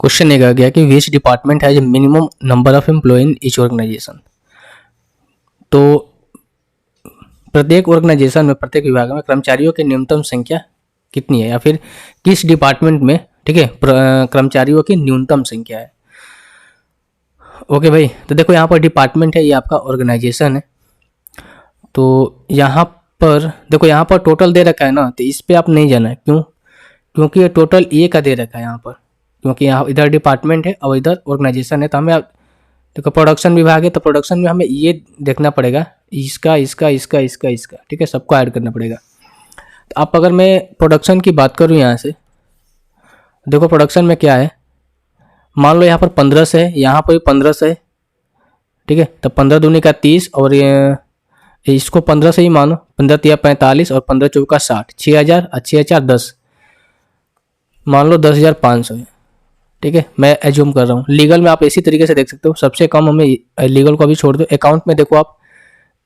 Question ये कहा गया कि which department has minimum number of employ in each organisation. तो प्रत्येक ऑर्गेनाइजेशन में, प्रत्येक विभाग में कर्मचारियों की न्यूनतम संख्या कितनी है, या फिर किस डिपार्टमेंट में, ठीक है, कर्मचारियों की न्यूनतम संख्या है। ओके भाई, तो देखो यहाँ पर डिपार्टमेंट है, ये आपका ऑर्गेनाइजेशन है। तो यहाँ पर देखो, यहाँ पर टोटल दे रखा है ना, तो इस पे आप नहीं जाना है। क्यों? क्योंकि ये टोटल ए का दे रखा है यहाँ पर, क्योंकि यहाँ इधर डिपार्टमेंट है और इधर ऑर्गेनाइजेशन है। तो हमें देखो प्रोडक्शन विभाग है, तो प्रोडक्शन में हमें ये देखना पड़ेगा, इसका इसका इसका इसका इसका, ठीक है, सबको ऐड करना पड़ेगा। तो अब अगर मैं प्रोडक्शन की बात करूँ यहाँ से, देखो प्रोडक्शन में क्या है, मान लो यहाँ पर 1500 है, यहाँ पर भी 1500 है, ठीक है। तो 15 दूनी का 30 और ये इसको 15 से ही मानो, 15 तिया 45 और 15 चौका 60, 6000 और 6000 10, मान लो 10,500 है, ठीक है। मैं एज्यूम कर रहा हूँ। लीगल में आप इसी तरीके से देख सकते हो, सबसे कम हमें, लीगल को अभी छोड़ दो। अकाउंट में देखो आप,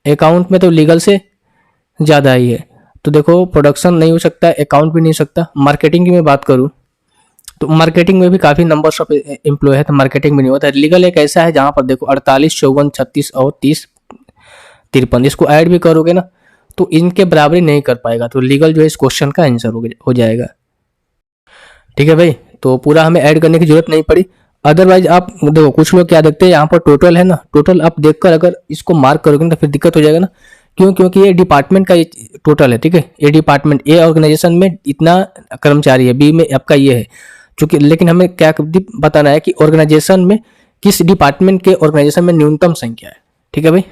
अकाउंट में तो लीगल से ज़्यादा ही है। तो देखो प्रोडक्शन नहीं हो सकता, अकाउंट भी नहीं हो सकता। मार्केटिंग की मैं बात करूँ तो मार्केटिंग में भी काफ़ी नंबर्स ऑफ एम्प्लॉय है, तो मार्केटिंग में नहीं होता। लीगल एक ऐसा है जहाँ पर देखो 48, 54, 36 और 30, 53, इसको ऐड भी करोगे ना तो इनके बराबरी नहीं कर पाएगा। तो लीगल जो है इस क्वेश्चन का आंसर हो जाएगा, ठीक है भाई। तो पूरा हमें ऐड करने की जरूरत नहीं पड़ी। अदरवाइज आप देखो, कुछ लोग क्या देखते हैं, यहाँ पर टोटल है ना, टोटल आप देखकर अगर इसको मार्क करोगे ना तो फिर दिक्कत हो जाएगा ना। क्यों? क्योंकि ये डिपार्टमेंट का टोटल है, ठीक है। ये डिपार्टमेंट, ए ऑर्गेनाइजेशन में इतना कर्मचारी है, बी में आपका ये है, चूंकि, लेकिन हमें क्या बताना है कि ऑर्गेनाइजेशन में किस डिपार्टमेंट के ऑर्गेनाइजेशन में न्यूनतम संख्या है, ठीक है भाई।